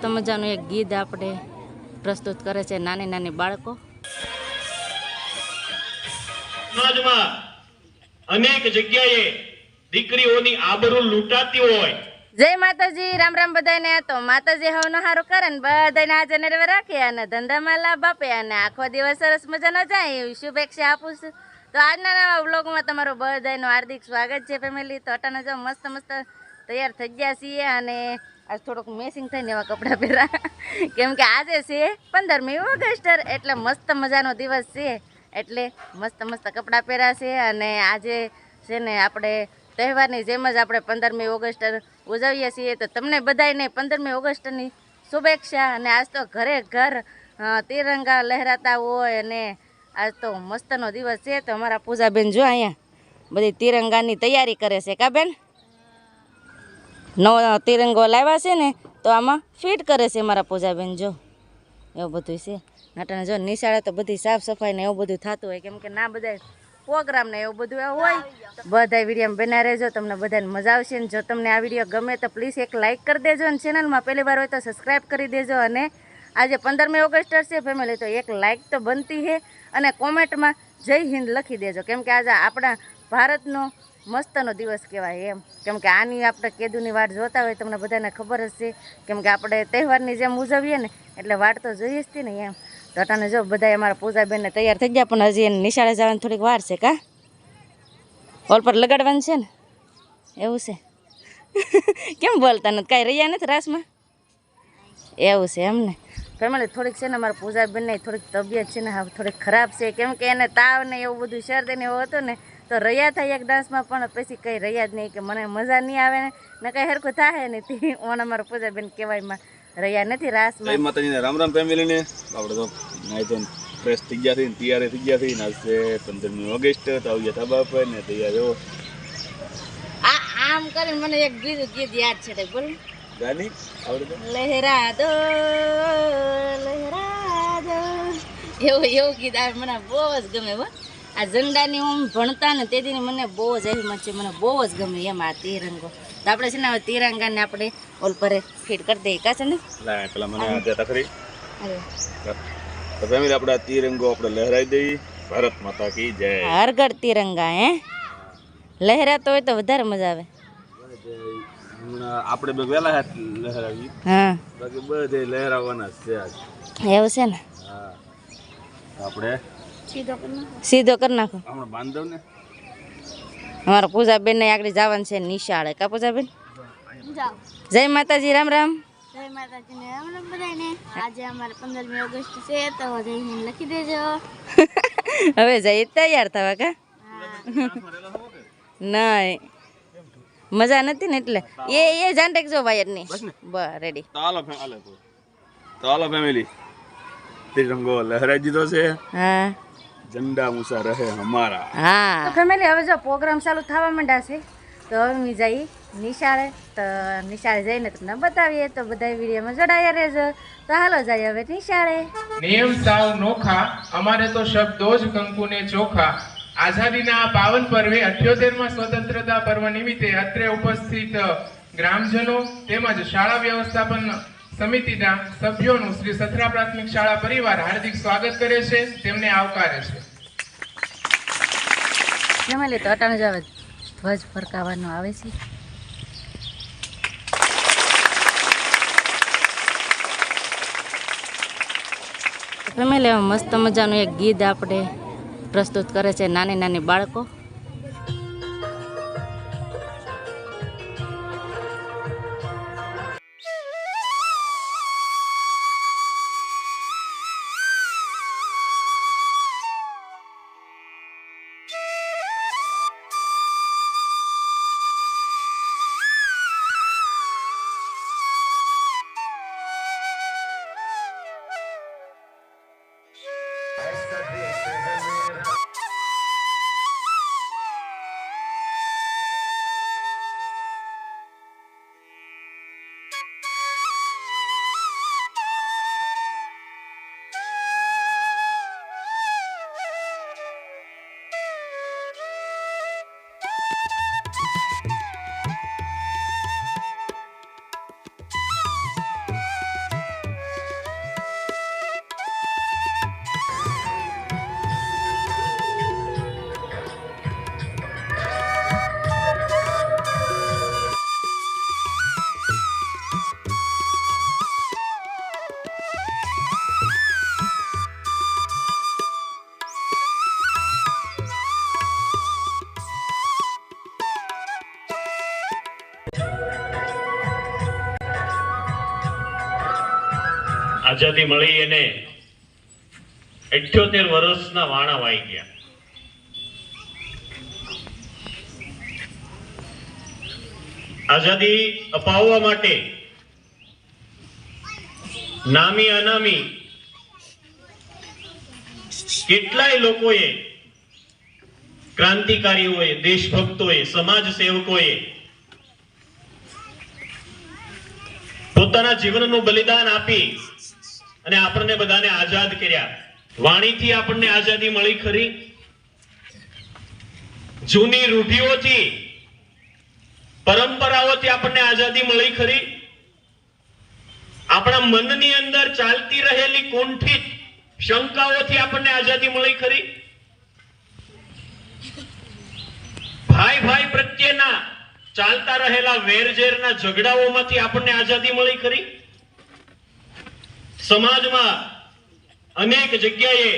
મસ્ત મજાનું એક ગીત આપણે પ્રસ્તુત કરે છે નાની નાની બાળકો. સમાજમાં અનેક જગ્યાએ દીકરીઓની આબરૂ લૂંટાતી હોય. જય માતાજી, રામ રામ બધાને. તો માતાજી હવનો હારું કરે ને બધાને આજે નરવે રાખે અને ધંધામાં લાભ આપે અને આખો દિવસ સરસ મજાનો જાય એવી શુભેચ્છા આપું છું. તો આજના નવા વ્લોગમાં તમારું બધાનું હાર્દિક સ્વાગત છે ફેમિલી. તો અટાણે જો મસ્ત મસ્ત તૈયાર થઈ ગયા છીએ અને આજ થોડુંક મેસિંગ થઈને એવા કપડાં પહેરા કેમ કે આજે છે 15મી ઓગસ્ટ એટલે મસ્ત મજાનો દિવસ છે એટલે મસ્ત મસ્ત કપડાં પહેર્યા છે. અને આજે છે ને આપણે તહેવારની જેમ જ આપણે 15મી ઓગસ્ટ ઉજવીએ છીએ. તો તમને બધાને 15મી ઓગસ્ટની શુભેચ્છા. અને આજ તો ઘરે ઘર તિરંગા લહેરાતા હોય અને આજ તો મસ્તનો દિવસ છે. તો અમારા પૂજાબેન જો અહીંયા બધી તિરંગાની તૈયારી કરે છે. કા બેન? નવો તિરંગો લાવ્યા છે ને તો આમાં ફિટ કરે છે મારા પૂજાબેન. જો એવું બધું છે નાટાને. જો નિશાળે તો બધી સાફ સફાઈ ને એવું બધું થતું હોય કેમ કે ના બધા પ્રોગ્રામ ને એવું બધું હોય. બધા વિડીયો બના રહેજો, તમને બધાને મજા આવશે. ને જો તમને આ વિડીયો ગમે તો પ્લીઝ એક લાઇક કરી દેજો અને ચેનલમાં પહેલી વાર હોય તો સબસ્ક્રાઈબ કરી દેજો. અને આજે 15મી ઓગસ્ટ છે ફેમિલી, તો એક લાઇક તો બનતી છે અને કોમેન્ટમાં જય હિન્દ લખી દેજો કેમ કે આજે આપણા ભારતનો મસ્તનો દિવસ કહેવાય એમ. કેમ કે આની આપણે કેદુની વાટ જોતા હોય, તમને બધાને ખબર જ છે કેમ કે આપણે તહેવારની જેમ ઉજવીએ ને એટલે વાટ તો જોઈએ જ હતી ને એમ. તો અટાને જો બધા અમારા પૂજાબેનને તૈયાર થઈ ગયા પણ હજી એને નિશાળે જવાની થોડીક વાર છે. કા હોલ પર લગાડવાનું છે ને એવું છે કેમ બોલતા નથી? કાંઈ રહ્યા નથી રાસમાં એવું છે એમને ફેમિલી. થોડીક છે ને અમારા પૂજાબેનને થોડીક તબિયત છે ને થોડીક ખરાબ છે કેમ કે એને તાવ ને એવું બધું શરદી ને એવું હતું ને તો રહ્યા થાય એક ડાન્સમાં પણ પછી કંઈ રહ્યા જ નહીં કે મને મજા નહીં આવે ને કંઈ હરખું થાય ને તે ઓન અમારા પૂજાબેન કહેવાયમાં રહ્યા નથી રાસમાં. જય માતાજીને રામ રામ ફેમિલીને. આપણે તો નાઈ તો ફ્રેશ થઈ ગયા થઈને તૈયાર થઈ ગયા થઈને આજે 15મી ઓગસ્ટ તો આવી ગયા ધાબા પર ને તૈયાર એવો આમ કરીને મને એક ગીત યાદ છે. બોલ ગાની આવડે લહેરા દો એવું ગીત આવે મને બહુ જ ગમે. હો આ ઝંડાની હું ભણતા ને તેથી મને બહુ જ અહેમત છે, મને બહુ જ ગમે એમ આ તિરંગો. તો આપણે છે ને હવે તિરંગાને આપણે ઓલ પર ફિટ કરી દઈએ. કા છે ને પેલા મને આજે તકરી તો ફેમિલી આપણે આ તિરંગો આપણે લહેરાઈ દઈએ. ભારત માતા કી જય. હર ઘર તિરંગા હે લહેરાતો હોય તો વધારે મજા આવે. આપણે બે વેલા હાથ લહેરાવી. હા બાકી બધે લહેરાવાના છે આજ. એવું છે ને. હા આપણે સીધો કરી નાખો. હમણાં બાંધવ ને અમારા પૂજાબેન ને આગળ જવાનું છે નિશાળે. કા પૂજાબેન? જય માતાજી, રામ રામ. જય માતાજીને રામ રામ બધાને. આજે અમારે 15મી ઓગસ્ટ છે તો જય હિન્દ લખી દેજો. હવે જઈ તૈયાર થવા. કા નહીં મજા નથી ને એટલે એ જાણ રાખજો વાયર ની. બસ રેડી. ચાલો ફેમિલી તિરંગો લહેરાઈ દીધો છે. હા ઝંડા ઊંચા રહે હમારા. હા તો ફેમિલી હવે જો પ્રોગ્રામ ચાલુ થવા માંડ્યા છે તો હવે અમે જઈએ નિશાળે. તો નિશાળે જઈને તમને બતાવીએ તો બધા વિડીયોમાં જોડાયા રહેજો. તો હાલો જઈએ હવે નિશાળે. નિયમ સાવ નોખા, અમારે તો શબ્દો જ કંકુને ચોખા. આઝાદીના આ પાવન પર્વે 78મા સ્વતંત્રતા પર્વ નિમિત્તે અત્રે ઉપસ્થિત ગ્રામજનો તેમજ શાળા વ્યવસ્થાપન સમિતિના સભ્યોનું શ્રી સથરા પ્રાથમિક શાળા પરિવાર હાર્દિક સ્વાગત કરે છે, તેમને આવકારે છે. ફેમિલી તો અટાણે જ હવે ધ્વજ ફરકાવવાનો આવે છે. ફેમિલી મસ્ત મજાનું એક ગીત આપણે પ્રસ્તુત કરે છે નાની નાની બાળકો. આઝાદી મળી એને 78 વર્ષના વાણા વાઈ ગયા. આઝાદી અપાવવા માટે નામી અનામી કેટલાય લોકોએ, ક્રાંતિકારીઓએ, દેશભક્તોએ, સમાજ સેવકોએ પોતાના જીવનનું બલિદાન આપી અને આપણને બધાને આઝાદ કર્યા. વાણીથી આપણને આઝાદી મળી ખરી? જૂની રૂઢિઓથી, પરંપરાઓથી આપણને આઝાદી મળી ખરી? આપણા મનની અંદર ચાલતી રહેલી કુંઠિત શંકાઓથી આપણને આઝાદી મળી ખરી? ભાઈ ભાઈ પ્રત્યેના ચાલતા રહેલા વેરઝેરના ઝઘડાઓમાંથી આપણને આઝાદી મળી ખરી? સમાજમાં અનેક જગ્યાએ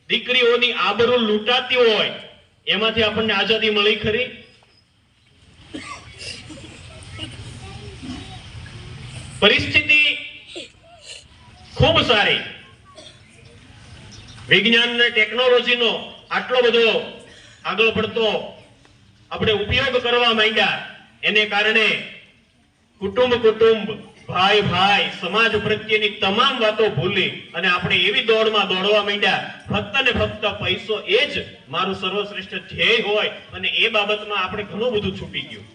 દીકરીઓની આબરૂ લૂંટાતી હોય એમાંથી આપણને આઝાદી મળી ખરી? પરિસ્થિતિ ખૂબ સારી. વિજ્ઞાન અને ટેકનોલોજીનો આટલો બધો આગળ પડતો આપણે ઉપયોગ કરવા માંડ્યા, એને કારણે કુટુંબ ભાઈ ભાઈ સમાજ પ્રત્યેની તમામ વાતો ભૂલી અને આપણે એવી દોડમાં દોડવા માંડ્યા, ફક્ત ને ફક્ત પૈસો એ જ મારું સર્વશ્રેષ્ઠ ધ્યેય હોય અને એ બાબતમાં આપણે ઘણું બધું છૂટી ગયું.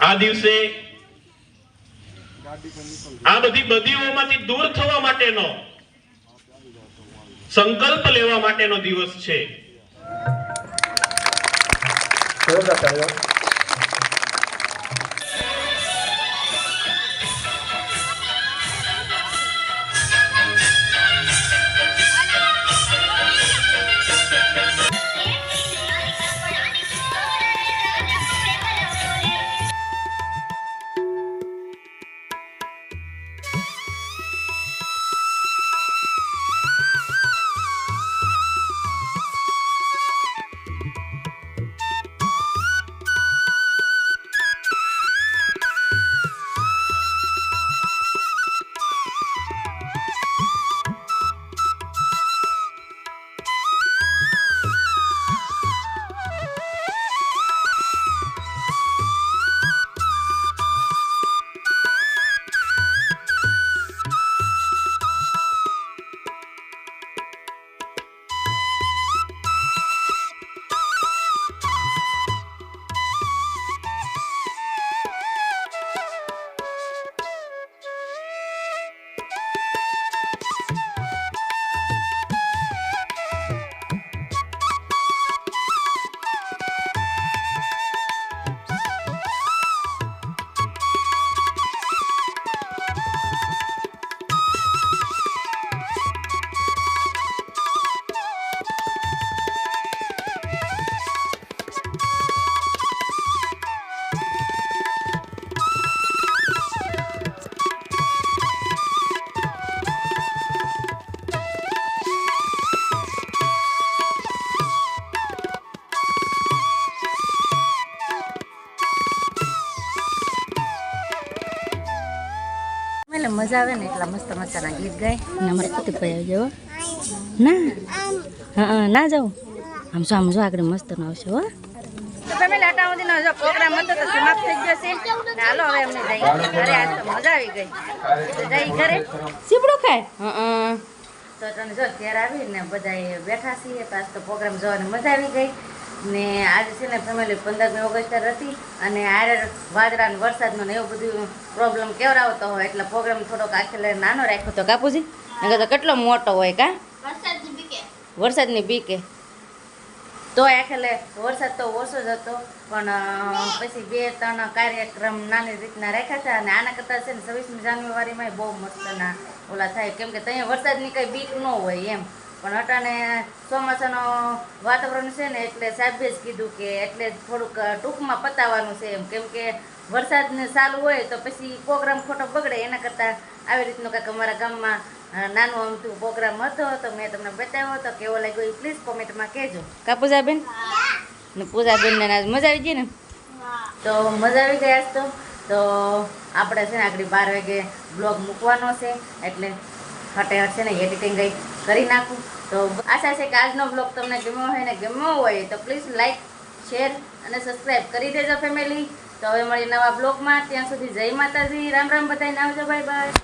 આ દિવસે આ બધી બદીઓમાંથી દૂર થવા માટેનો સંકલ્પ લેવા માટેનો દિવસ છે. એટલે મજા આવે ને એટલા મસ્ત મસ્તના ગીત ગાય અને અમારે કુતુભાઈ આવી જાવ ના. હા ના જાઉં આમ જો આગળ મસ્તનો આવશે હો. તો ફેમિલી આટા સુધીનો જો પ્રોગ્રામ હતો તો સમાપ્ત થઈ ગયો છે ને હાલો હવે અમને જઈએ ઘરે. આજ તો મજા આવી ગઈ તો જઈ ઘરે સીપડું ખાય. તો તને જો ઘેર આવીને બધા બેઠા છીએ તો આજ તો પ્રોગ્રામ જોવાની મજા આવી ગઈ ને આજે છે ને ફેમિલી 15મી ઓગસ્ટ હતી અને આરે વાદળા વરસાદનો ને એવું બધું પ્રોબ્લેમ કેવડાવતો હોય એટલે પ્રોગ્રામ થોડોક આખેલે નાનો રાખ્યો તો કાપુજી નકર તો કેટલો મોટો હોય કા વરસાદની બીકે. તો આખેલે વરસાદ તો ઓછો જ હતો પણ પછી 2-3 કાર્યક્રમ નાની રીતના રાખ્યા હતા અને આના કરતાં છે ને 26મી જાન્યુઆરીમાં બહુ મસ્તના ઓલા થાય કેમ કે ત્યાં વરસાદની કંઈ બીક ન હોય એમ. પણ અટાણે ચોમાસાનો વાતાવરણ છે ને એટલે સાહેબે જ કીધું કે એટલે થોડુંક ટૂંકમાં પતાવવાનું છે એમ કેમ કે વરસાદને ચાલુ હોય તો પછી પ્રોગ્રામ ખોટો બગડે એના કરતાં આવી રીતનો કાંઈક અમારા ગામમાં નાનો અમથું પ્રોગ્રામ હતો તો મેં તમને બતાવ્યો હતો કેવો લાગ્યો એ પ્લીઝ કોમેન્ટમાં કહેજો. કા પૂજાબેન ને પૂજાબેનને આજ મજા આવી ગઈ ને તો મજા આવી ગઈ આજ તો તો આપણે છે ને આગળ 12 વાગે બ્લોગ મૂકવાનો છે, એટલે ફટાફટ છે ને એડિટિંગ કંઈક કરી નાખું. તો આશા છે કે આજનો બ્લોગ તમને ગમ્યો હોય ને ગમ્યો હોય તો પ્લીઝ લાઈક, શેર અને સબસ્ક્રાઈબ કરી દેજો ફેમિલી. તો હવે મળી નવા બ્લોગમાં. ત્યાં સુધી જય માતાજી, રામ રામ, બધાને આવજો, બાય બાય.